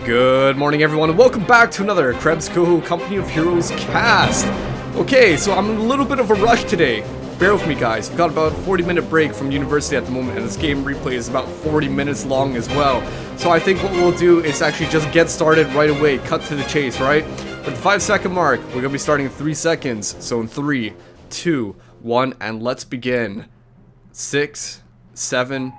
Good morning, everyone, and welcome back to another Krebs Coho Company of Heroes cast. Okay, so I'm in a little bit of a rush today. Bear with me, guys. We've got about a 40-minute break from university at the moment, and this game replay is about 40 minutes long as well. So I think what we'll do is actually just get started right away, cut to the chase, right? At the 5-second mark, we're going to be starting in 3 seconds. So in 3, 2, 1, and let's begin. 6, 7,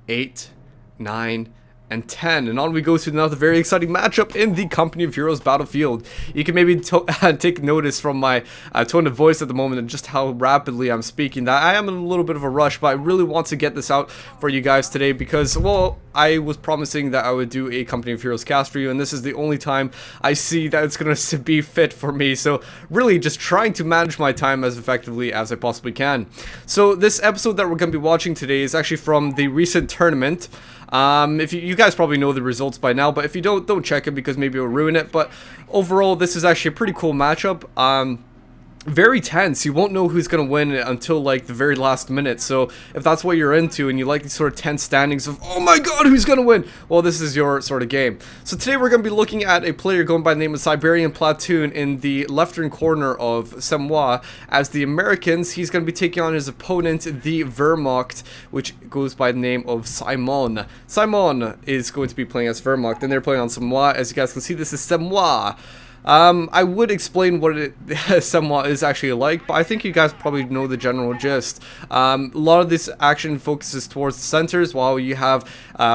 8, 9, and 10, and on we go to another very exciting matchup in the Company of Heroes battlefield. You can maybe take notice from my tone of voice at the moment and just how rapidly I'm speaking that I am in a little bit of a rush, but I really want to get this out for you guys today because, well, I was promising that I would do a Company of Heroes cast for you, and this is the only time I see that it's going to be fit for me, so really just trying to manage my time as effectively as I possibly can. So this episode that we're going to be watching today is actually from the recent tournament. If you guys probably know the results by now, but if you don't check it because maybe it'll ruin it. But overall, this is actually a pretty cool matchup. Very tense. You won't know who's gonna win until like the very last minute. So if that's what you're into and you like these sort of tense standings of, oh my god, who's gonna win? Well, this is your sort of game. So today we're gonna be looking at a player going by the name of SiberianPlatoon in the left-hand corner of Semois. As the Americans, he's gonna be taking on his opponent, the Wehrmacht, which goes by the name of Simon. Simon is going to be playing as Wehrmacht, and they're playing on Semois. As you guys can see, this is Semois. I would explain what it somewhat is actually like, but I think you guys probably know the general gist. A lot of this action focuses towards the centers, while you have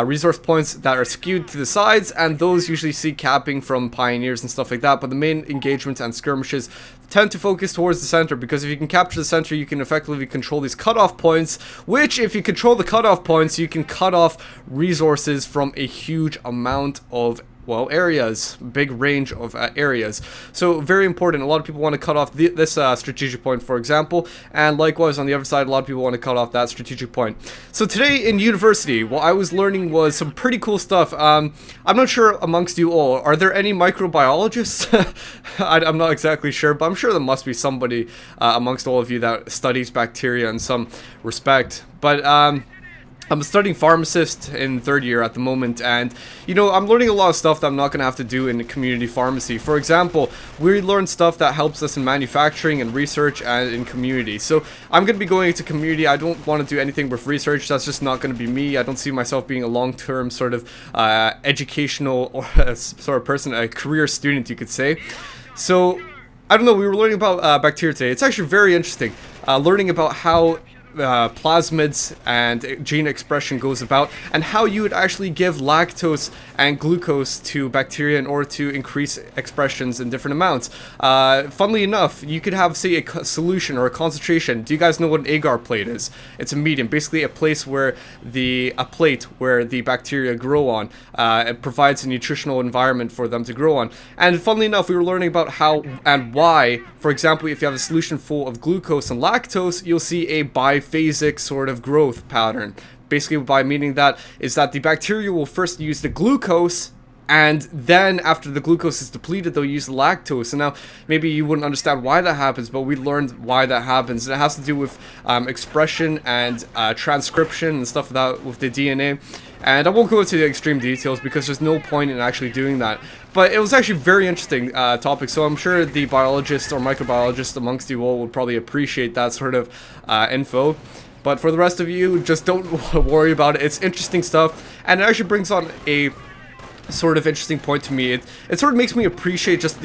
resource points that are skewed to the sides, and those usually see capping from pioneers and stuff like that, but the main engagements and skirmishes tend to focus towards the center, because if you can capture the center, you can effectively control these cutoff points, which, if you control the cutoff points, you can cut off resources from a huge amount of, well, areas, big range of areas. So very important. A lot of people want to cut off this strategic point, for example, and likewise on the other side, a lot of people want to cut off that strategic point. So today in university, what I was learning was some pretty cool stuff. I'm not sure amongst you all, are there any microbiologists? I'm not exactly sure, but I'm sure there must be somebody amongst all of you that studies bacteria in some respect. But I'm studying pharmacist in 3rd year at the moment, and you know, I'm learning a lot of stuff that I'm not going to have to do in community pharmacy. For example, we learn stuff that helps us in manufacturing and research and in community. So I'm going to be going into community. I don't want to do anything with research. That's just not going to be me. I don't see myself being a long-term sort of educational or sort of person, a career student, you could say. So I don't know, we were learning about bacteria today. It's actually very interesting learning about how plasmids and gene expression goes about, and how you would actually give lactose and glucose to bacteria in order to increase expressions in different amounts. Funnily enough, you could have, say, a solution or a concentration. Do you guys know what an agar plate is? It's a medium, basically a place where a plate where the bacteria grow on. It provides a nutritional environment for them to grow on. And funnily enough, we were learning about how and why. For example, if you have a solution full of glucose and lactose, you'll see a biphasic sort of growth pattern. Basically, by meaning that is that the bacteria will first use the glucose, and then after the glucose is depleted, they'll use the lactose. And now, maybe you wouldn't understand why that happens, but we learned why that happens. And it has to do with expression and transcription and stuff like that with the DNA. And I won't go into the extreme details because there's no point in actually doing that. But it was actually a very interesting topic, so I'm sure the biologists or microbiologists amongst you all would probably appreciate that sort of info. But for the rest of you, just don't worry about it. It's interesting stuff, and it actually brings on a sort of interesting point to me. It sort of makes me appreciate just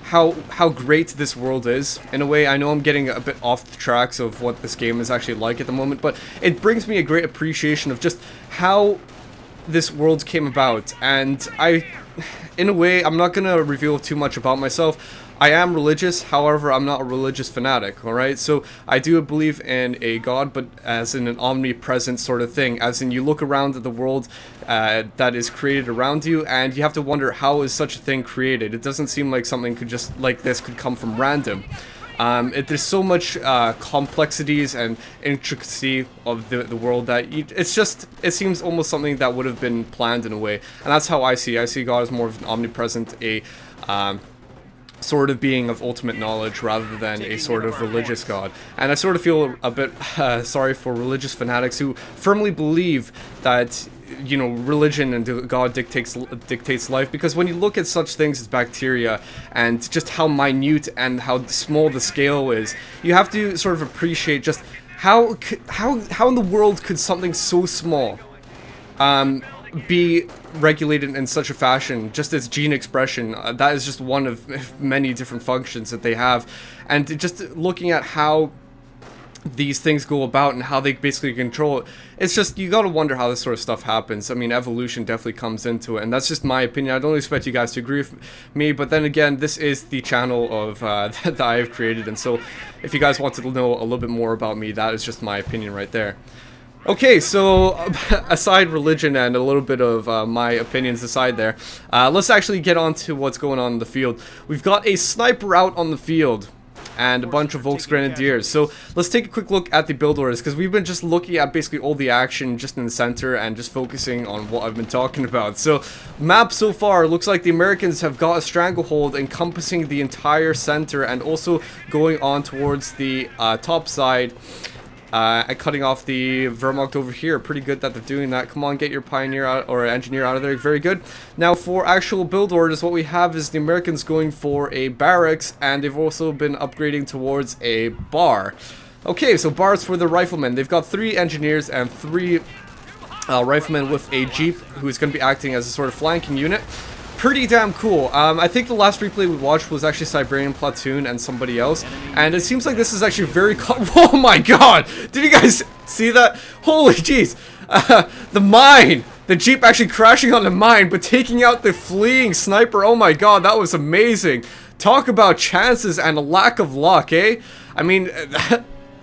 how great this world is. In a way, I know I'm getting a bit off the tracks of what this game is actually like at the moment, but it brings me a great appreciation of just how this world came about. And in a way, I'm not gonna reveal too much about myself. I am religious, however, I'm not a religious fanatic, alright? So, I do believe in a god, but as in an omnipresent sort of thing, as in you look around at the world that is created around you, and you have to wonder, how is such a thing created? It doesn't seem like something could just, like this, could come from random. There's so much complexities and intricacy of the world that it seems almost something that would have been planned in a way. And that's how I see God as more of an omnipresent, a sort of being of ultimate knowledge rather than a sort of religious god. And I sort of feel a bit sorry for religious fanatics who firmly believe that you know, religion and God dictates life, because when you look at such things as bacteria and just how minute and how small the scale is, you have to sort of appreciate just how in the world could something so small be regulated in such a fashion, just as gene expression. That is just one of many different functions that they have, and just looking at how these things go about and how they basically control it, it's just, you gotta wonder how this sort of stuff happens. I mean, evolution definitely comes into it, and that's just my opinion. I don't expect you guys to agree with me, but then again, this is the channel of that I have created, and so if you guys want to know a little bit more about me, that is just my opinion right there. Okay, so aside religion and a little bit of my opinions aside there, let's actually get on to what's going on in the field. We've got a sniper out on the field and a bunch of Volksgrenadiers. So let's take a quick look at the build orders, because we've been just looking at basically all the action just in the center and just focusing on what I've been talking about. So map so far, looks like the Americans have got a stranglehold encompassing the entire center and also going on towards the top side. And cutting off the Wehrmacht over here. Pretty good that they're doing that. Come on, get your pioneer out, or engineer out of there. Very good. Now for actual build orders, what we have is the Americans going for a barracks, and they've also been upgrading towards a bar. Okay, so bars for the riflemen. They've got 3 engineers and 3 riflemen with a jeep, who's going to be acting as a sort of flanking unit. Pretty damn cool. I think the last replay we watched was actually SiberianPlatoon and somebody else, and it seems like this is actually very oh my god! Did you guys see that? Holy jeez! The mine! The jeep actually crashing on the mine, but taking out the fleeing sniper. Oh my god, that was amazing! Talk about chances and a lack of luck, eh? I mean,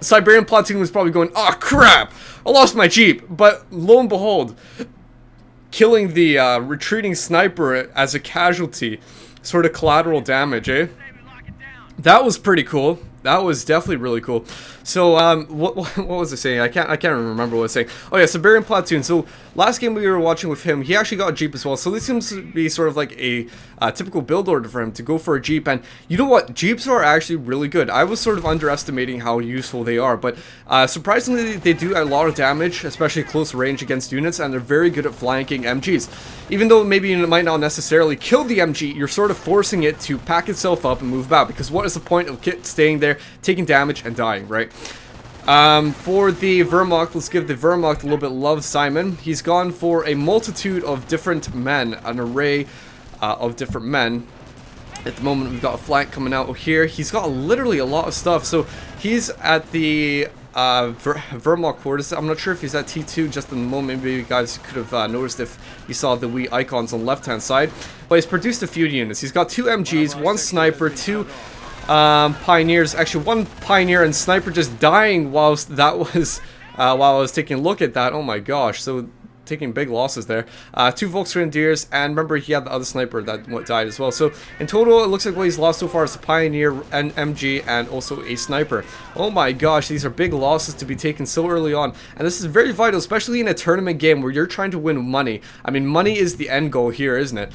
SiberianPlatoon was probably going, oh crap! I lost my jeep! But lo and behold, killing the retreating sniper as a casualty, sort of collateral damage, eh? That was pretty cool. That was definitely really cool. So, what was I saying? I can't remember what I was saying. Oh yeah, SiberianPlatoon. So, last game we were watching with him, he actually got a Jeep as well. So, this seems to be sort of like a typical build order for him to go for a Jeep. And you know what? Jeeps are actually really good. I was sort of underestimating how useful they are. But, surprisingly, they do a lot of damage, especially close range against units. And they're very good at flanking MGs. Even though maybe you might not necessarily kill the MG, you're sort of forcing it to pack itself up and move back. Because what is the point of Kit staying there, taking damage, and dying, right? For the Wehrmacht, let's give the Wehrmacht a little bit of love, Simon. He's gone for a multitude of different men, an array of different men. At the moment, we've got a flank coming out here. He's got literally a lot of stuff. So he's at the Wehrmacht quarters. I'm not sure if he's at T2 just in the moment. Maybe you guys could have noticed if you saw the wee icons on the left-hand side. But he's produced a few units. He's got 2 MGs, 1 sniper, 2 pioneers. Actually, 1 pioneer and sniper just dying whilst that was while I was taking a look at that. Oh my gosh! So taking big losses there. 2 Volksgrenadiers, and remember he had the other sniper that died as well. So in total, it looks like what he's lost so far is a pioneer, an MG, and also a sniper. Oh my gosh, these are big losses to be taken so early on, and this is very vital, especially in a tournament game where you're trying to win money. I mean, money is the end goal here, isn't it?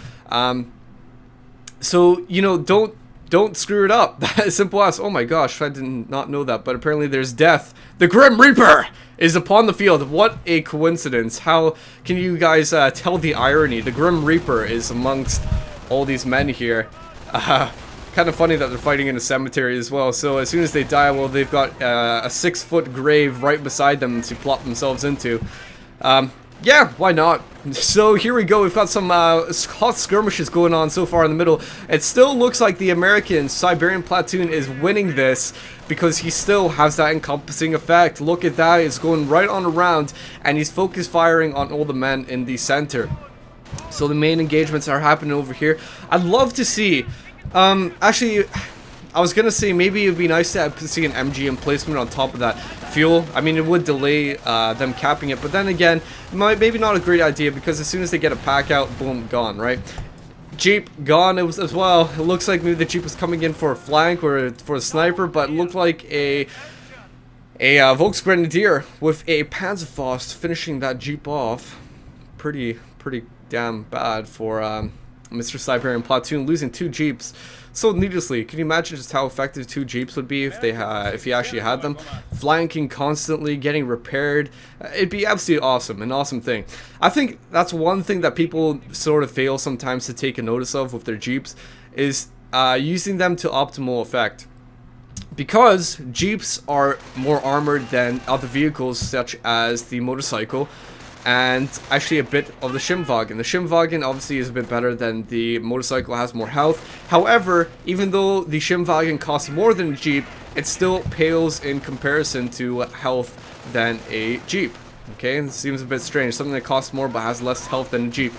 So you know, don't screw it up. That is simple as, oh my gosh, I did not know that, but apparently there's death. The Grim Reaper is upon the field. What a coincidence. How can you guys tell the irony? The Grim Reaper is amongst all these men here. Kind of funny that they're fighting in a cemetery as well. So as soon as they die, well, they've got a 6-foot grave right beside them to plop themselves into. Yeah, why not? So here we go, we've got some hot skirmishes going on so far in the middle. It still looks like the American SiberianPlatoon is winning this because he still has that encompassing effect. Look at that, it's going right on around, and he's focus firing on all the men in the center. So the main engagements are happening over here. I'd love to see, actually, I was gonna say maybe it'd be nice to see an MG emplacement on top of that fuel. I mean, it would delay them capping it, but then again, maybe not a great idea because as soon as they get a pack out, boom, gone, right? Jeep gone as well. It looks like maybe the Jeep was coming in for a flank or for a sniper, but it looked like a Volksgrenadier with a Panzerfaust finishing that Jeep off. Pretty damn bad for Mr. SiberianPlatoon losing 2 Jeeps so needlessly. Can you imagine just how effective 2 Jeeps would be if they if he actually had them? Flanking constantly, getting repaired. It'd be absolutely awesome, an awesome thing. I think that's one thing that people sort of fail sometimes to take a notice of with their Jeeps, is using them to optimal effect. Because Jeeps are more armored than other vehicles such as the motorcycle, and actually a bit of the Schimwagen. The Schimwagen obviously is a bit better than the motorcycle, has more health. However, even though the Schimwagen costs more than a Jeep, it still pales in comparison to health than a Jeep. Okay, it seems a bit strange. Something that costs more but has less health than a Jeep.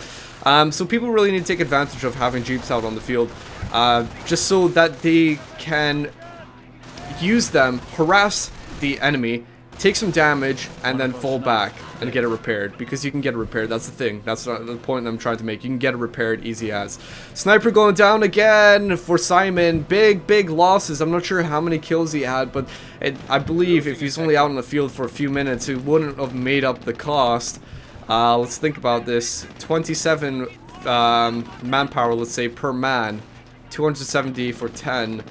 So people really need to take advantage of having Jeeps out on the field, just so that they can use them, harass the enemy, take some damage, and then fall back and get it repaired. Because you can get it repaired, that's the thing. That's the point I'm trying to make. You can get it repaired easy as. Sniper going down again for Simon. Big losses. I'm not sure how many kills he had, but I believe if he's only out on the field for a few minutes, it wouldn't have made up the cost. Let's think about this. 27 manpower, let's say, per man. 270 for 10.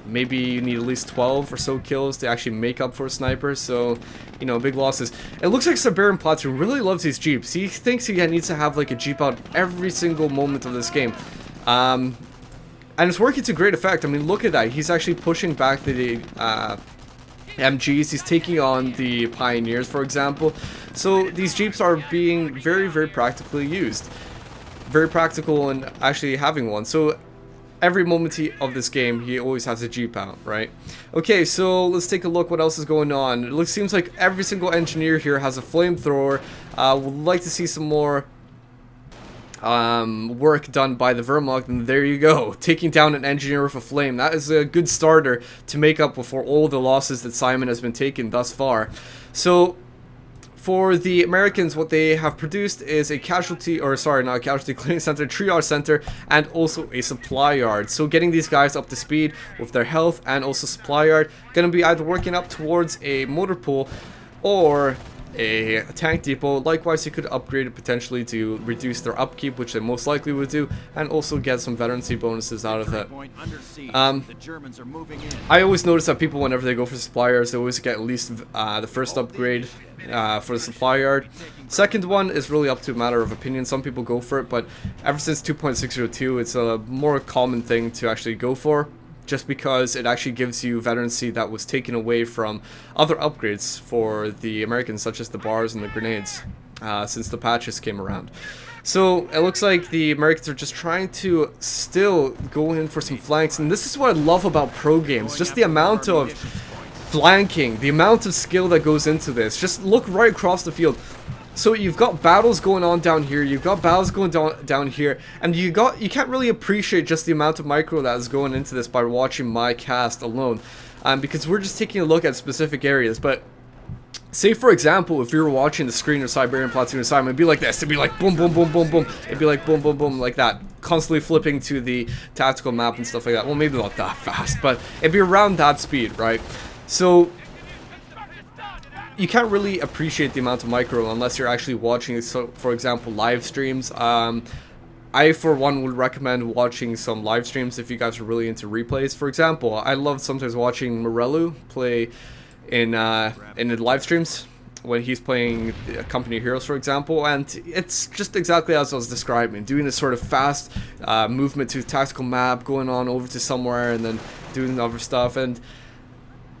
Maybe you need at least 12 or so kills to actually make up for a sniper, so, you know, big losses. It looks like SiberianPlatoon really loves these Jeeps. He thinks he needs to have, like, a Jeep out every single moment of this game. And it's working to great effect. I mean, look at that. He's actually pushing back the MGs. He's taking on the Pioneers, for example. So, these Jeeps are being very practically used. Very practical in actually having one. So, every moment of this game, he always has a Jeep out, right? Okay, so let's take a look what else is going on. It seems like every single engineer here has a flamethrower. Would like to see some more work done by the Wehrmacht, and there you go. Taking down an engineer with a flame. That is a good starter to make up for all the losses that Simon has been taking thus far. So, for the Americans, what they have produced is a casualty, or sorry, not a casualty, cleaning center, triage center, and also a supply yard. So getting these guys up to speed with their health and also supply yard, gonna be either working up towards a motor pool or a tank depot. Likewise, you could upgrade it potentially to reduce their upkeep, which they most likely would do, and also get some veterancy bonuses out of it. I always notice that people, whenever they go for suppliers, they always get at least the first upgrade for the supply yard. Second one is really up to a matter of opinion. Some people go for it, but ever since 2.602, it's a more common thing to actually go for, just because it actually gives you veterancy that was taken away from other upgrades for the Americans, such as the bars and the grenades, since the patches came around. So it looks like the Americans are just trying to still go in for some flanks, and this is what I love about pro games, just the amount of flanking, the amount of skill that goes into this. Just look right across the field. So you've got battles going on down here, you've got battles going down here, and you can't really appreciate just the amount of micro that is going into this by watching my cast alone, because we're just taking a look at specific areas. But say, for example, if you were watching the screen of SiberianPlatoon assignment, it'd be like this. It'd be like boom, boom, boom, boom, boom. It'd be like boom, boom, boom, like that. Constantly flipping to the tactical map and stuff like that. Well, maybe not that fast, but it'd be around that speed, right? So you can't really appreciate the amount of micro unless you're actually watching, so for example, live streams. I, for one, would recommend watching some live streams if you guys are really into replays. For example, I love sometimes watching Morello play in the live streams when he's playing Company of Heroes, for example, and it's just exactly as I was describing, doing this sort of fast movement to the tactical map, going on over to somewhere, and then doing other stuff, and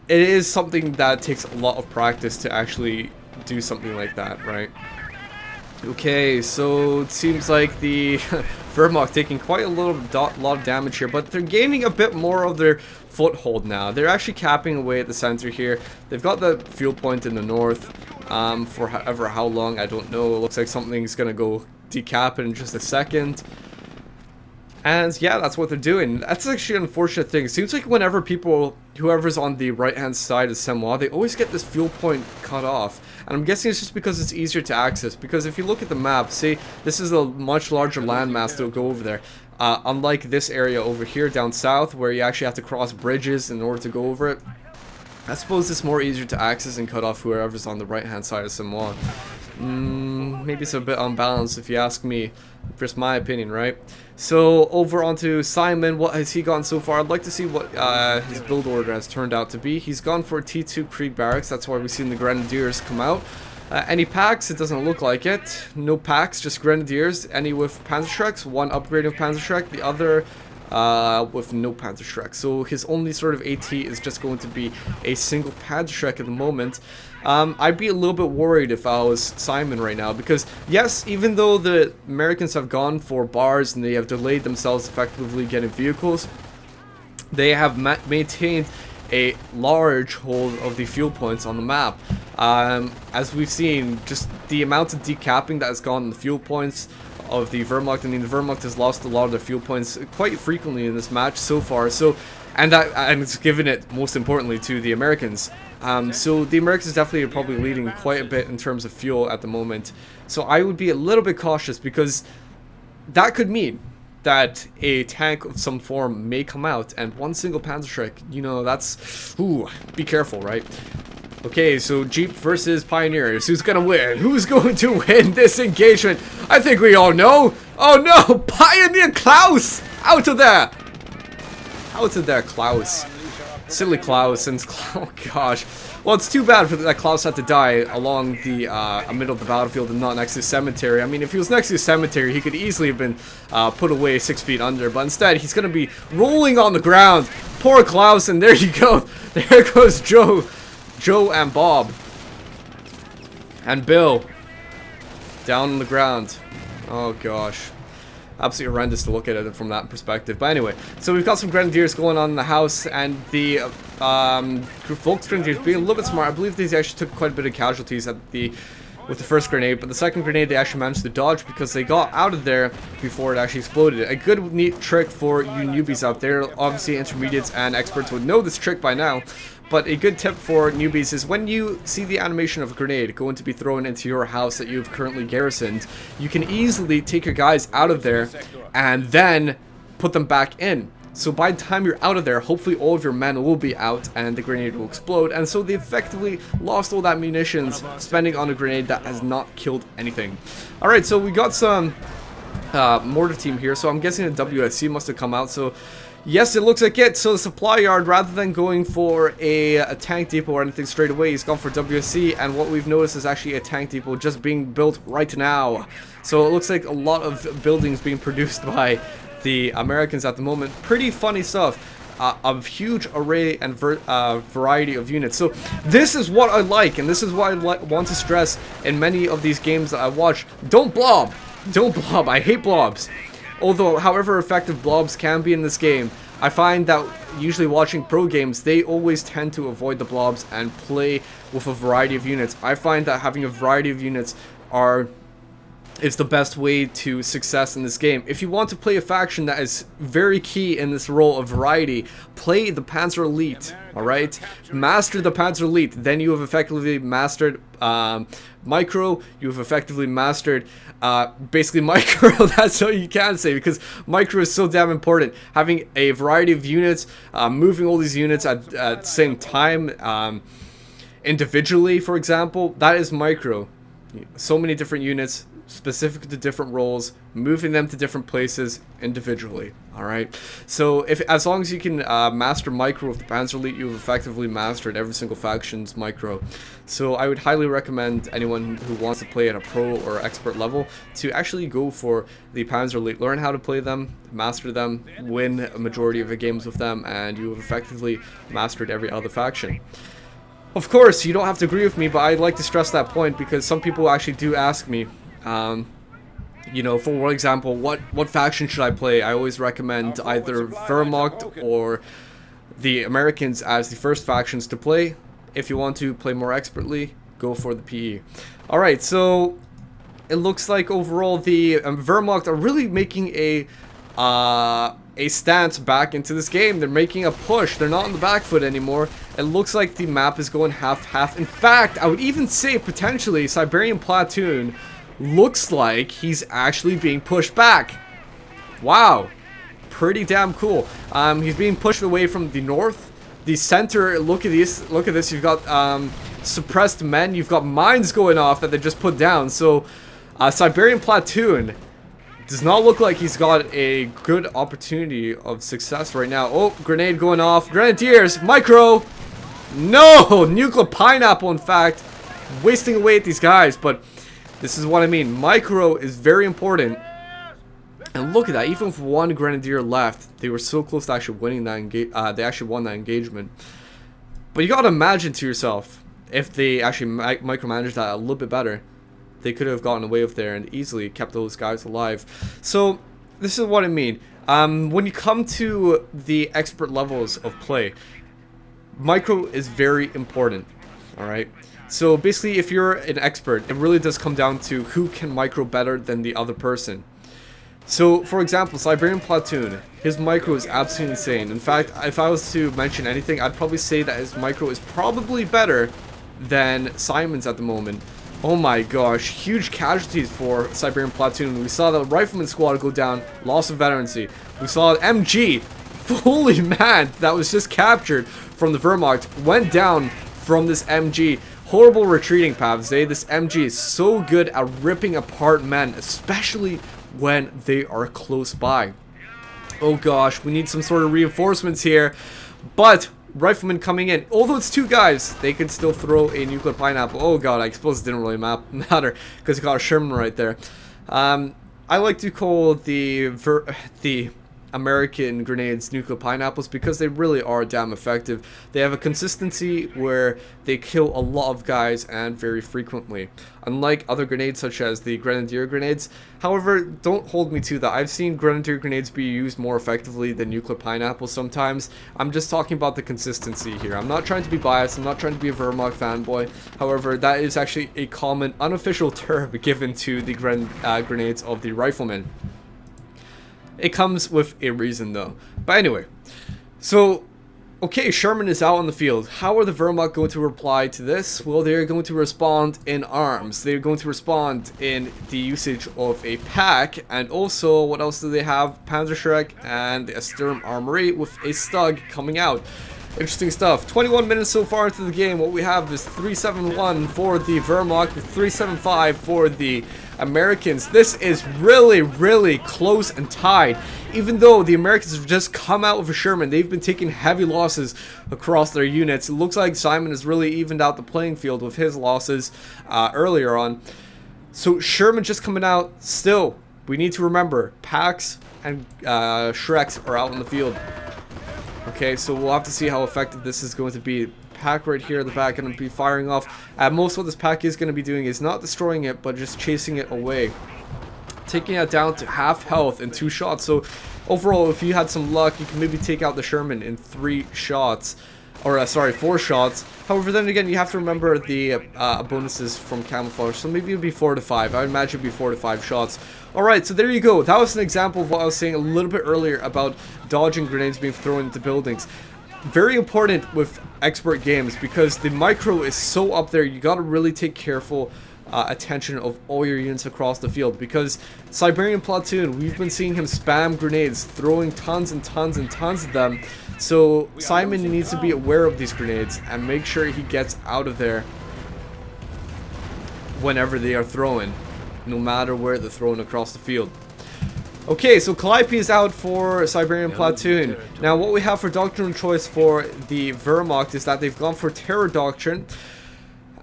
it is something that takes a lot of practice to actually do something like that, right? Okay, so it seems like the Wehrmacht taking quite a lot of damage here, but they're gaining a bit more of their foothold now. They're actually capping away at the center here. They've got the fuel point in the north for however how long, I don't know. It looks like something's gonna go decap in just a second. And yeah, that's what they're doing. That's actually an unfortunate thing. It seems like whenever whoever's on the right-hand side of Semois, they always get this fuel point cut off. And I'm guessing it's just because it's easier to access. Because if you look at the map, see, this is a much larger landmass to go over there. Unlike this area over here down south, where you actually have to cross bridges in order to go over it. I suppose it's more easier to access and cut off whoever's on the right-hand side of Semois. maybe it's a bit unbalanced if you ask me. Just my opinion, right? So over onto Simon, what has he gone so far? I'd like to see what his build order has turned out to be. He's gone for T2 Krieg Barracks. That's why we've seen the Grenadiers come out. Any packs? It doesn't look like it. No packs, just Grenadiers. Any with Panzerschrecks? One upgrade of Panzerschreck, the other with no Panzerschreck. So his only sort of AT is just going to be a single Panzerschreck at the moment. I'd be a little bit worried if I was Simon right now, because yes, even though the Americans have gone for bars and they have delayed themselves effectively getting vehicles, they have maintained a large hold of the fuel points on the map. As we've seen, just the amount of decapping that has gone in the fuel points of the Wehrmacht. I mean, the Wehrmacht has lost a lot of their fuel points quite frequently in this match so far. So, and it's given it most importantly to the Americans. So the Americans definitely are probably leading quite a bit in terms of fuel at the moment. So I would be a little bit cautious, because that could mean that a tank of some form may come out, and one single Panzerschreck, you know, that's, ooh, be careful, right? Okay, so Jeep versus Pioneers. Who's gonna win? Who's going to win this engagement? I think we all know. Oh no, Pioneer Klaus! Out of there! Out of there, Klaus. Silly Klaus, and oh gosh. Well, it's too bad for that Klaus had to die along the middle of the battlefield and not next to the cemetery. I mean, if he was next to the cemetery, he could easily have been put away 6 feet under. But instead, he's going to be rolling on the ground. Poor Klaus, and there you go. There goes Joe and Bob. And Bill. Down on the ground. Oh gosh. Absolutely horrendous to look at it from that perspective. But anyway, so we've got some Grenadiers going on in the house, and the Volksgrenadiers being a little bit smart. I believe these actually took quite a bit of casualties with the first grenade, but the second grenade they actually managed to dodge because they got out of there before it actually exploded. A good neat trick for you newbies out there. Obviously intermediates and experts would know this trick by now. But a good tip for newbies is when you see the animation of a grenade going to be thrown into your house that you've currently garrisoned, you can easily take your guys out of there and then put them back in. So by the time you're out of there, hopefully all of your men will be out and the grenade will explode. And so they effectively lost all that munitions spending on a grenade that has not killed anything. Alright, so we got some mortar team here, so I'm guessing the WSC must have come out. So yes, it looks like it. So the supply yard, rather than going for a tank depot or anything straight away, he's gone for WSC, and what we've noticed is actually a tank depot just being built right now. So it looks like a lot of buildings being produced by the Americans at the moment. Pretty funny stuff. A huge array and variety of units. So this is what I like, and this is what I want to stress in many of these games that I watch. Don't blob. Don't blob. I hate blobs. Although, however effective blobs can be in this game, I find that usually watching pro games, they always tend to avoid the blobs and play with a variety of units. I find that having a variety of units is the best way to success in this game. If you want to play a faction that is very key in this role of variety, play the Panzer Elite, alright? Master the Panzer Elite, then you have effectively mastered Micro, you have effectively mastered basically Micro. That's all you can say, because Micro is so damn important. Having a variety of units, moving all these units at the same time, individually, for example, that is Micro. So many different units, specific to different roles, moving them to different places individually. Alright, so as long as you can master Micro with the Panzer Elite, you've effectively mastered every single faction's Micro. So I would highly recommend anyone who wants to play at a pro or expert level to actually go for the Panzer Elite. Learn how to play them, master them, win a majority of the games with them, and you have effectively mastered every other faction. Of course, you don't have to agree with me, but I'd like to stress that point because some people actually do ask me, you know, for example, what faction should I play? I always recommend either Wehrmacht or the Americans as the first factions to play. If you want to play more expertly, go for the PE. Alright, so it looks like overall the Wehrmacht are really making a stance back into this game. They're making a push. They're not on the back foot anymore. It looks like the map is going half-half. In fact, I would even say potentially SiberianPlatoon looks like he's actually being pushed back. Wow. Pretty damn cool. He's being pushed away from the north. The center, look at this. Look at this. You've got suppressed men. You've got mines going off that they just put down. So SiberianPlatoon does not look like he's got a good opportunity of success right now. Oh, grenade going off. Grenadiers, micro. No, nuclear pineapple, in fact. Wasting away at these guys, but this is what I mean. Micro is very important. And look at that, even with one grenadier left, they were so close to actually winning that they actually won that engagement. But you gotta imagine to yourself, if they actually micromanaged that a little bit better, they could have gotten away with there and easily kept those guys alive. So this is what I mean. When you come to the expert levels of play, micro is very important. Alright, so basically if you're an expert, it really does come down to who can micro better than the other person. So for example, SiberianPlatoon, his micro is absolutely insane. In fact, if I was to mention anything, I'd probably say that his micro is probably better than Simon's at the moment. Oh my gosh, huge casualties for SiberianPlatoon. We saw the Rifleman squad go down, loss of veterancy. We saw MG, fully manned, that was just captured from the Wehrmacht, went down from this MG. Horrible retreating paths, eh? This MG is so good at ripping apart men, especially when they are close by. Oh gosh, we need some sort of reinforcements here. But Rifleman coming in. Although it's two guys, they can still throw a nuclear pineapple. Oh god, I suppose it didn't really matter because he got a Sherman right there. I like to call the American grenades nuclear pineapples because they really are damn effective. They have a consistency where they kill a lot of guys and very frequently, unlike other grenades such as the grenadier grenades. However, don't hold me to that. I've seen grenadier grenades be used more effectively than nuclear pineapples sometimes. I'm just talking about the consistency here. I'm not trying to be biased. I'm not trying to be a Wehrmacht fanboy. However, that is actually a common unofficial term given to the grenades of the Riflemen. It comes with a reason though. But anyway, so, okay, Sherman is out on the field. How are the Wehrmacht going to reply to this? Well, they're going to respond in arms. They're going to respond in the usage of a pack. And also, what else do they have? Panzerschreck and a Sturm Armory with a Stug coming out. Interesting stuff. 21 minutes so far into the game. What we have is 371 for the Wehrmacht with 375 for the Americans. This is really, really close and tied. Even though the Americans have just come out with a Sherman, they've been taking heavy losses across their units. It looks like Simon has really evened out the playing field with his losses earlier on. So Sherman just coming out. Still, we need to remember, packs and Shreks are out in the field. Okay, so we'll have to see how effective this is going to be. Pack right here in the back going to be firing off. At most, what this pack is going to be doing is not destroying it, but just chasing it away. Taking it down to half health in 2 shots. So overall, if you had some luck, you can maybe take out the Sherman in 3 shots. Or, sorry, 4 shots. However, then again, you have to remember the bonuses from camouflage. So maybe it would be 4 to 5. I would imagine it would be 4 to 5 shots. Alright, so there you go. That was an example of what I was saying a little bit earlier about dodging grenades being thrown into buildings. Very important with expert games because the micro is so up there. You gotta really take careful attention of all your units across the field, because SiberianPlatoon, we've been seeing him spam grenades, throwing tons and tons and tons of them. So Simon needs to be aware of these grenades and make sure he gets out of there whenever they are thrown, no matter where they're thrown across the field. Okay, so Calliope is out for SiberianPlatoon. Now, what we have for doctrine choice for the Wehrmacht is that they've gone for Terror Doctrine.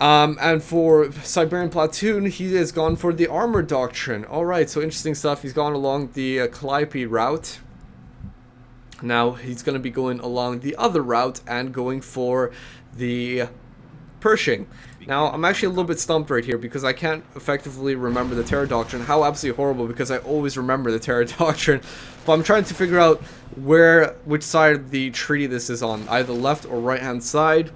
And for SiberianPlatoon, he has gone for the Armor Doctrine. Alright, so interesting stuff. He's gone along the Calliope route. Now, he's going to be going along the other route and going for the Pershing. Now, I'm actually a little bit stumped right here because I can't effectively remember the Terror Doctrine. How absolutely horrible, because I always remember the Terror Doctrine. But I'm trying to figure out which side of the treaty this is on, either left or right hand side.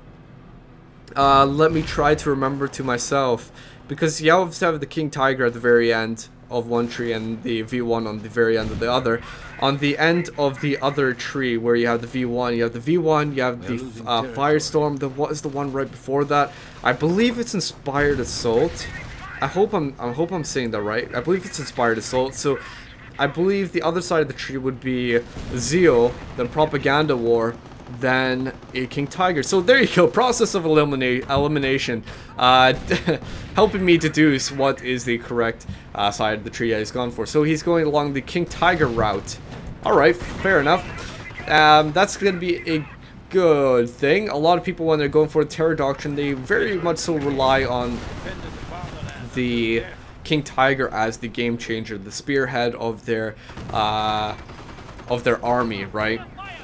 Let me try to remember to myself, because you always have the King Tiger at the very end of one tree and the V1 on the very end of the other. On the end of the other tree where you have the V1, you have the Firestorm. What is the one right before that? I believe it's Inspired Assault. I hope I'm saying that right. I believe it's Inspired Assault. So I believe the other side of the tree would be Zeal, then Propaganda War, than a king tiger. So there you go, process of elimination, helping me deduce what is the correct side of the tree that he's gone for. So he's going along the king tiger route. Alright, fair enough. That's going to be a good thing. A lot of people, when they're going for a terror doctrine, they very much so rely on the king tiger as the game changer, the spearhead of their army, right?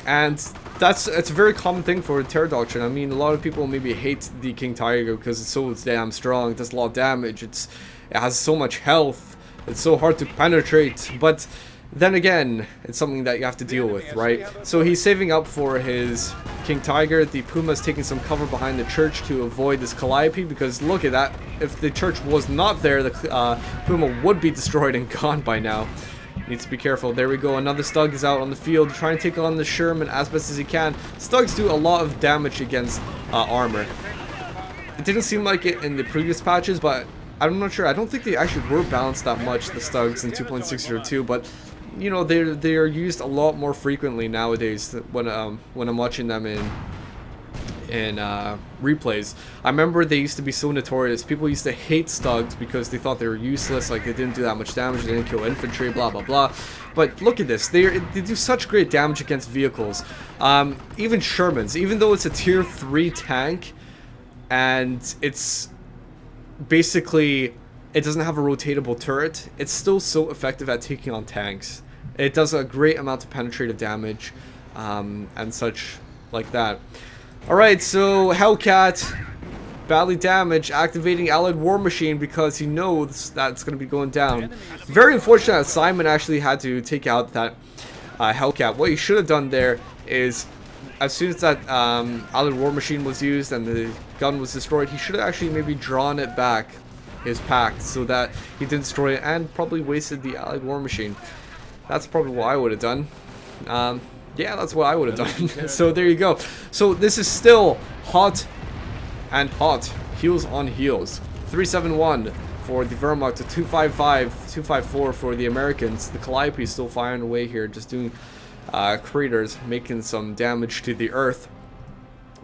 And it's a very common thing for a terror doctrine. I mean, a lot of people maybe hate the king tiger because it's so damn strong, it does a lot of damage, it has so much health, it's so hard to penetrate, but then again, it's something that you have to deal with, right? So he's saving up for his king tiger. The puma's taking some cover behind the church to avoid this calliope, because look at that, if the church was not there, the puma would be destroyed and gone by now. Needs to be careful. There we go, another Stug is out on the field trying to take on the Sherman as best as he can. Stugs do a lot of damage against armor. It didn't seem like it in the previous patches, but I'm not sure. I don't think they actually were balanced that much, the Stugs in 2.602, but you know, they're used a lot more frequently nowadays when I'm watching them in replays. I remember they used to be so notorious. People used to hate Stugs because they thought they were useless, like they didn't do that much damage, they didn't kill infantry, blah blah blah. But look at this, they do such great damage against vehicles. Even Shermans, even though it's a tier 3 tank and it's basically, it doesn't have a rotatable turret, it's still so effective at taking on tanks. It does a great amount of penetrative damage and such like that. Alright, so Hellcat, badly damaged, activating Allied War Machine because he knows that's going to be going down. Very unfortunate that Simon actually had to take out that Hellcat. What he should have done there is, as soon as that Allied War Machine was used and the gun was destroyed, he should have actually maybe drawn it back, his pack, so that he didn't destroy it and probably wasted the Allied War Machine. That's probably what I would have done. Yeah, that's what I would have done. So there you go. So this is still hot and hot. Heels on heels. 371 for the Wehrmacht to 255, 254 for the Americans. The Calliope is still firing away here, just doing craters, making some damage to the earth.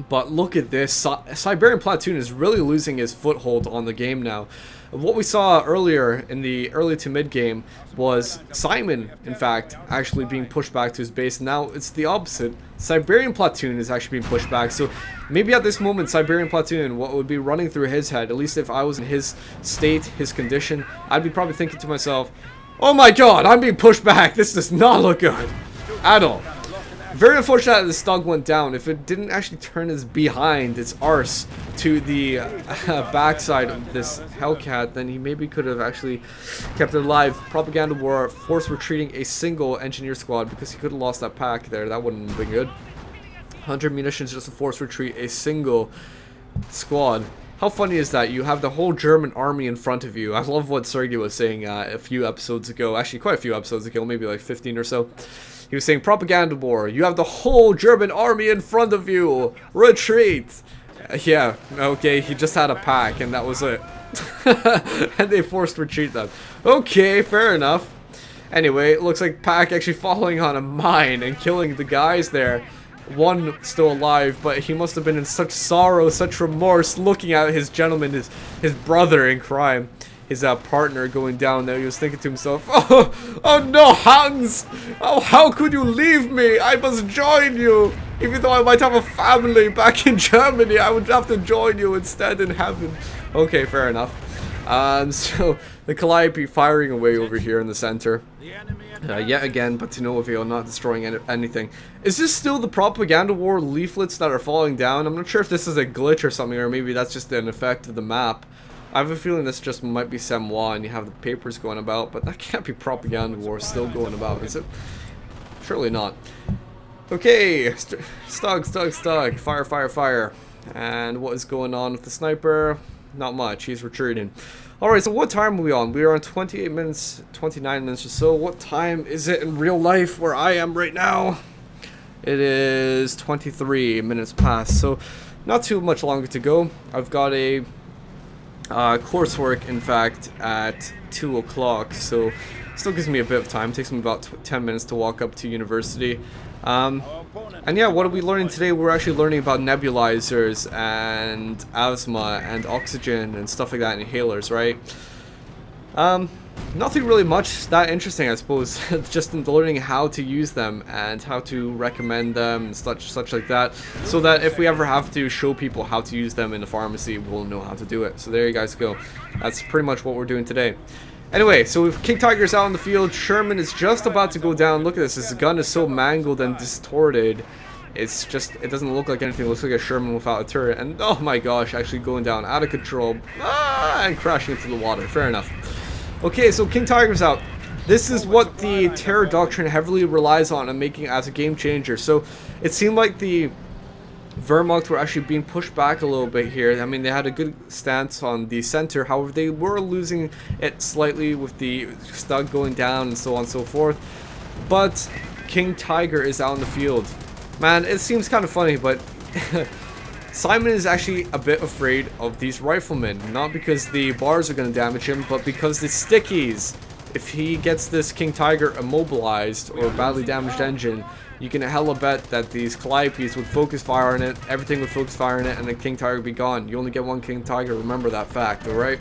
But look at this. SiberianPlatoon is really losing his foothold on the game now. What we saw earlier in the early to mid game was Simon, in fact, actually being pushed back to his base. Now it's the opposite. SiberianPlatoon is actually being pushed back. So maybe at this moment, SiberianPlatoon, what would be running through his head, at least if I was in his state, his condition, I'd be probably thinking to myself, oh my god, I'm being pushed back. This does not look good at all. Very unfortunate that the Stug went down. If it didn't actually turn his behind, its arse, to the backside of this Hellcat, then he maybe could have actually kept it alive. Propaganda War, force retreating a single engineer squad because he could have lost that pack there. That wouldn't have been good. 100 munitions just to force retreat a single squad. How funny is that? You have the whole German army in front of you. I love what Sergey was saying a few episodes ago. Actually, quite a few episodes ago, maybe like 15 or so. He was saying, propaganda war, you have the whole German army in front of you, retreat. Yeah, okay, he just had a pack and that was it. And they forced retreat them. Okay, fair enough. Anyway, it looks like pack actually falling on a mine and killing the guys there. One still alive, but he must have been in such sorrow, such remorse, looking at his gentleman, his brother in crime. His partner going down there. He was thinking to himself, oh no, Hans! Oh, how could you leave me? I must join you! Even though I might have a family back in Germany, I would have to join you instead in heaven. Okay, fair enough. So, the Calliope firing away over here in the center. Yet again, but to no avail, not destroying anything. Is this still the propaganda war leaflets that are falling down? I'm not sure if this is a glitch or something, or maybe that's just an effect of the map. I have a feeling this just might be Semois and you have the papers going about, but that can't be propaganda war still going about, is it? Surely not. Okay, Stug, fire, fire, fire. And what is going on with the sniper? Not much, he's retreating. Alright, so what time are we on? We are on 28 minutes, 29 minutes or so. What time is it in real life where I am right now? It is 23 minutes past, so not too much longer to go. I've got a coursework, in fact, at 2 o'clock, so Still gives me a bit of time. It takes me about 10 minutes to walk up to university. And yeah, what are we learning today? We're actually learning about nebulizers and asthma and oxygen and stuff like that, inhalers, right? Nothing really much that interesting, I suppose. Just in learning how to use them and how to recommend them and such like that, so that if we ever have to show people how to use them in the pharmacy, we'll know how to do it. So there you guys go. That's pretty much what we're doing today. Anyway, so if King Tiger's out in the field, Sherman is just about to go down. Look at this. His gun is so mangled and distorted. It's just, it doesn't look like anything. It looks like a Sherman without a turret. And oh my gosh, actually going down out of control. And crashing into the water. Fair enough. Okay, so King Tiger's out. This is what the terror doctrine heavily relies on and making as a game changer. So it seemed like the Wehrmacht were actually being pushed back a little bit here. I mean, they had a good stance on the center. However, they were losing it slightly with the Stug going down and so on and so forth. But King Tiger is out in the field. Man, it seems kind of funny, but Simon is actually a bit afraid of these riflemen. Not because the bars are going to damage him, but because the stickies. If he gets this King Tiger immobilized or badly damaged engine, you can hella bet that these Calliopes would focus fire on it, everything would focus fire on it, and the King Tiger would be gone. You only get one King Tiger, remember that fact, alright?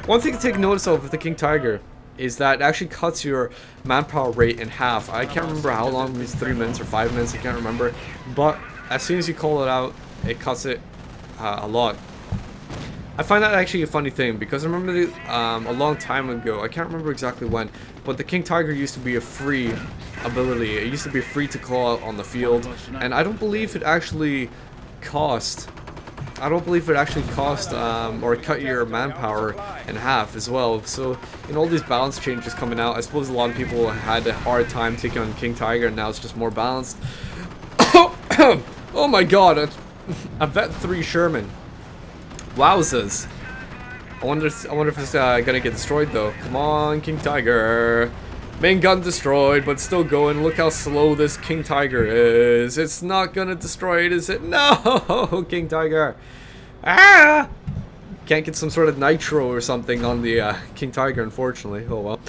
One thing to take notice of with the King Tiger is that it actually cuts your manpower rate in half. I can't remember how long, it's 3 minutes or 5 minutes, I can't remember. But as soon as you call it out, it cuts it a lot. I find that actually a funny thing, because I remember a long time ago, I can't remember exactly when, but the King Tiger used to be a free ability. It used to be free to call out on the field, and I don't believe it actually cost, or cut your manpower in half as well. So in all these balance changes coming out, I suppose a lot of people had a hard time taking on King Tiger, and now it's just more balanced. Oh my god, a Vet 3 Sherman. Wowzers. I wonder if it's gonna get destroyed though. Come on, King Tiger. Main gun destroyed, but still going. Look how slow this King Tiger is. It's not gonna destroy it, is it? No, King Tiger. Ah! Can't get some sort of nitro or something on the King Tiger, unfortunately. Oh well.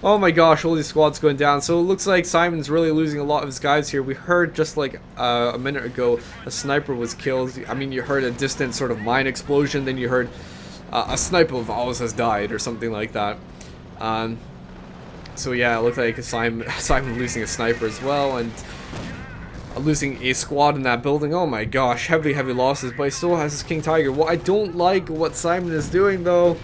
Oh my gosh, all these squads going down. So it looks like Simon's really losing a lot of his guys here. We heard just like a minute ago a sniper was killed. I mean, you heard a distant sort of mine explosion, then you heard a sniper of ours has died or something like that. So yeah, it looked like Simon losing a sniper as well, and losing a squad in that building. Oh my gosh, heavy losses, but he still has his King Tiger. What I don't like what Simon is doing though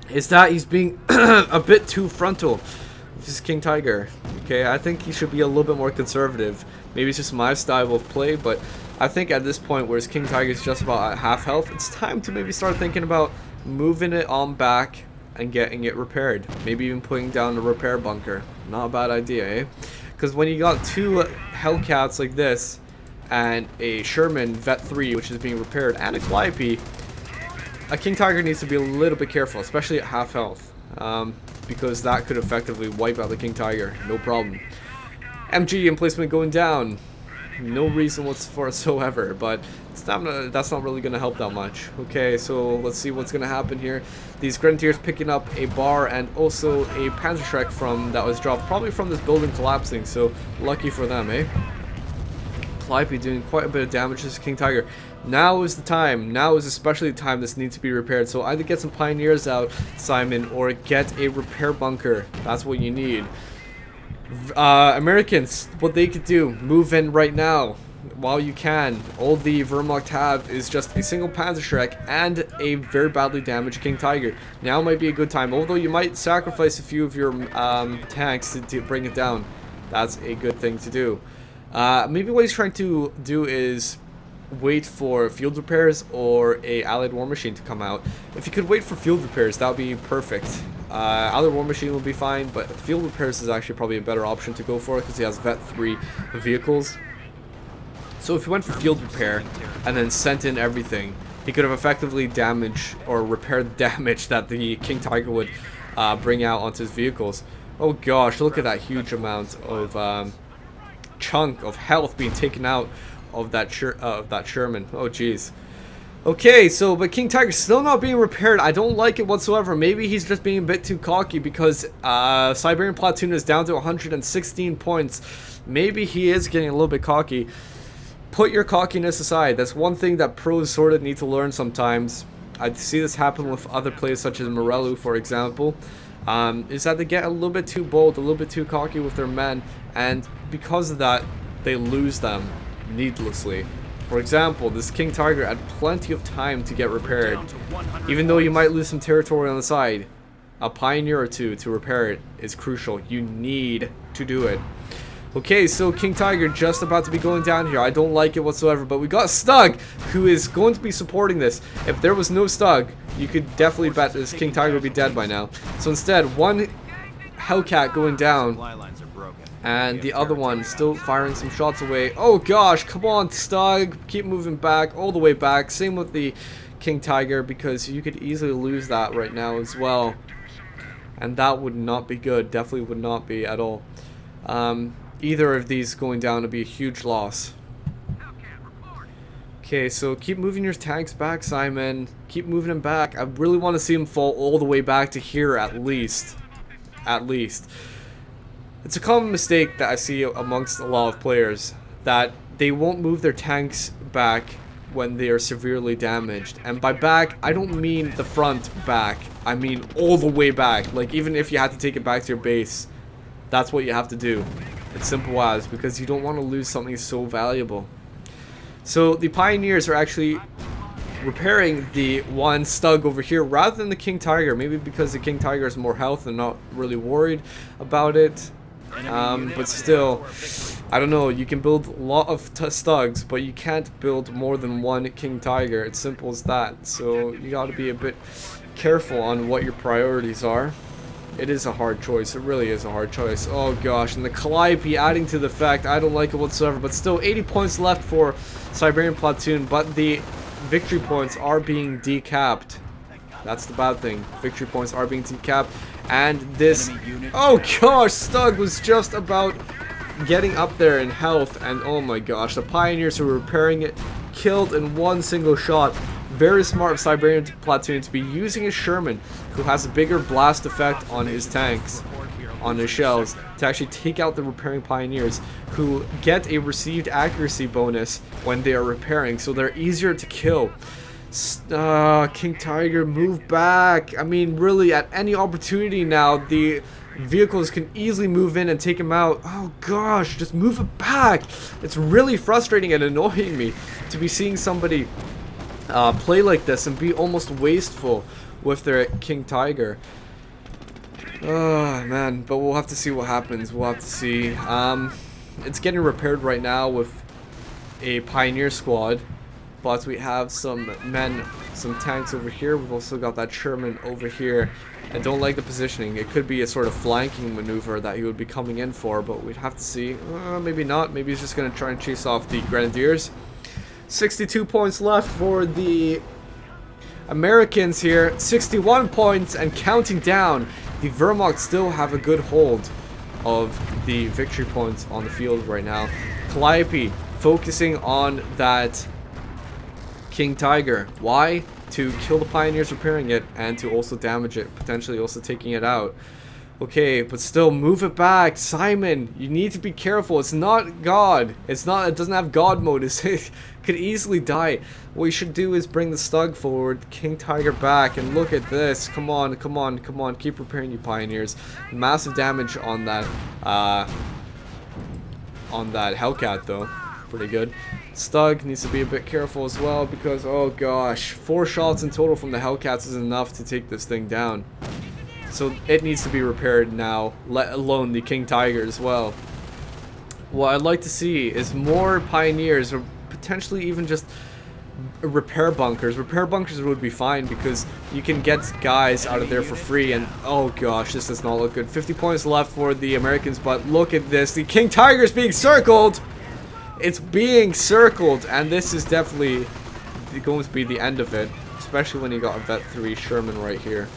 is that he's being a bit too frontal with his King Tiger. Okay, I think he should be a little bit more conservative. Maybe it's just my style of play, but I think at this point where his King Tiger is just about at half health, it's time to maybe start thinking about moving it on back and getting it repaired. Maybe even putting down a repair bunker. Not a bad idea, eh? Because when you got two Hellcats like this, and a Sherman Vet 3, which is being repaired, and a Calliope, a King Tiger needs to be a little bit careful, especially at half health, because that could effectively wipe out the King Tiger, no problem. MG emplacement going down, no reason whatsoever, but that's not really going to help that much. Okay, so let's see what's going to happen here. These Grenadiers picking up a bar and also a Panzerschreck that was dropped, probably from this building collapsing, so lucky for them, eh? Calliope doing quite a bit of damage to this King Tiger. Now is the time. Now is especially the time this needs to be repaired. So either get some Pioneers out, Simon, or get a repair bunker. That's what you need. Americans, what they could do, move in right now while you can. All the Wehrmacht have is just a single Panzerschreck and a very badly damaged King Tiger. Now might be a good time, although you might sacrifice a few of your tanks to bring it down. That's a good thing to do. Maybe what he's trying to do is wait for field repairs or a Allied War Machine to come out. If you could wait for field repairs, that would be perfect. Allied War Machine will be fine, but field repairs is actually probably a better option to go for because he has Vet 3 vehicles. So if he went for field repair and then sent in everything, he could have effectively damaged or repaired the damage that the King Tiger would bring out onto his vehicles. Oh gosh, look at that huge amount of chunk of health being taken out of that Sherman. Oh jeez. Okay, so, but King Tiger's still not being repaired. I don't like it whatsoever. Maybe he's just being a bit too cocky because SiberianPlatoon is down to 116 points. Maybe he is getting a little bit cocky. Put your cockiness aside. That's one thing that pros sort of need to learn sometimes. I see this happen with other players such as Morello, for example. Is that they get a little bit too bold, a little bit too cocky with their men, and because of that, they lose them needlessly. For example, this King Tiger had plenty of time to get repaired. Even though you might lose some territory on the side, a pioneer or two to repair it is crucial. You need to do it. Okay, so King Tiger just about to be going down here. I don't like it whatsoever, but we got Stug, who is going to be supporting this. If there was no Stug, you could definitely bet this King Tiger would be dead by now. So instead, one Hellcat going down, and the other one still firing some shots away. Oh gosh, come on Stug, keep moving back, all the way back. Same with the King Tiger, because you could easily lose that right now as well. And that would not be good, definitely would not be at all. Either of these going down would be a huge loss. Okay, so keep moving your tanks back, Simon. Keep moving them back. I really want to see them fall all the way back to here at least. At least. It's a common mistake that I see amongst a lot of players, that they won't move their tanks back when they are severely damaged. And by back, I don't mean the front back. I mean all the way back. Like, even if you had to take it back to your base, that's what you have to do. It's simple as, because you don't want to lose something so valuable. So the Pioneers are actually repairing the one Stug over here rather than the King Tiger. Maybe because the King Tiger has more health and not really worried about it. But still, I don't know, you can build a lot of Stugs, but you can't build more than one King Tiger. It's simple as that. So you gotta be a bit careful on what your priorities are. It is a hard choice. It really is a hard choice. Oh gosh, and the Calliope adding to the fact, I don't like it whatsoever, but still 80 points left for SiberianPlatoon, but the victory points are being decapped. That's the bad thing. Victory points are being decapped. And this, oh gosh, Stug was just about getting up there in health, and oh my gosh, the Pioneers who were repairing it killed in one single shot. Very smart of SiberianPlatoon to be using a Sherman who has a bigger blast effect on his tanks, on his shells, to actually take out the repairing Pioneers, who get a received accuracy bonus when they are repairing, so they're easier to kill. King Tiger, move back. I mean, really, at any opportunity now, the vehicles can easily move in and take him out. Oh gosh, just move it back. It's really frustrating and annoying me to be seeing somebody play like this and be almost wasteful with their King Tiger. Oh man, but we'll have to see what happens. We'll have to see. It's getting repaired right now with a Pioneer squad, but we have some men, some tanks over here. We've also got that Sherman over here. I don't like the positioning. It could be a sort of flanking maneuver that he would be coming in for, but we'd have to see. Maybe not. Maybe he's just going to try and chase off the Grenadiers. 62 points left for the Americans here. 61 points and counting down. The Wehrmacht still have a good hold of the victory points on the field right now. Calliope focusing on that King Tiger. Why? To kill the Pioneers repairing it and to also damage it, potentially also taking it out. Okay, but still, move it back. Simon, you need to be careful. It's not God. It doesn't have God mode. It could easily die. What you should do is bring the Stug forward, King Tiger back, and look at this. Come on, come on, come on. Keep repairing, you Pioneers. Massive damage on that Hellcat, though. Pretty good. Stug needs to be a bit careful as well because, oh gosh, 4 shots in total from the Hellcats is enough to take this thing down. So it needs to be repaired now, let alone the King Tiger as well. What I'd like to see is more Pioneers, or potentially even just repair bunkers. Repair bunkers would be fine because you can get guys out of there for free, and oh gosh, this does not look good. 50 points left for the Americans, but look at this. The King Tiger is being circled! It's being circled, and this is definitely going to be the end of it, especially when you got a Vet 3 Sherman right here,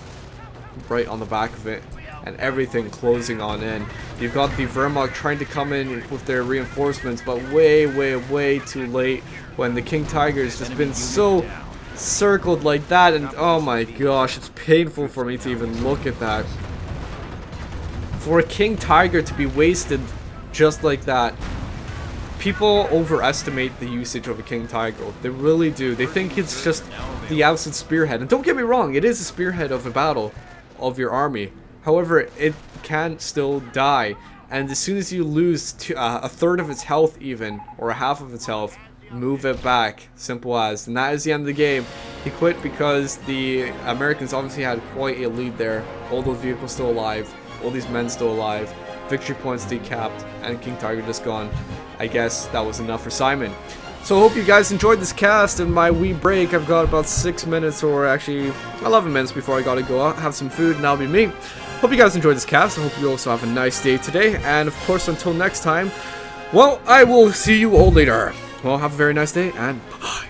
right on the back of it, and everything closing on in. You've got the Wehrmacht trying to come in with their reinforcements, but way, way, way too late when the King Tiger has just been so circled like that, and oh my gosh, it's painful for me to even look at that. For a King Tiger to be wasted just like that, people overestimate the usage of a King Tiger. They really do. They think it's just the absolute spearhead. And don't get me wrong, it is a spearhead of a battle of your army. However, it can still die. And as soon as you lose a third of its health even, or a half of its health, move it back. Simple as. And that is the end of the game. He quit because the Americans obviously had quite a lead there. All those vehicles still alive. All these men still alive. Victory points decapped. And King Tiger just gone. I guess that was enough for Simon. So I hope you guys enjoyed this cast and my wee break. I've got about 6 minutes, or actually 11 minutes before I gotta go out, have some food, and that'll be me. Hope you guys enjoyed this cast. I hope you also have a nice day today. And of course, until next time, well, I will see you all later. Well, have a very nice day, and bye-bye.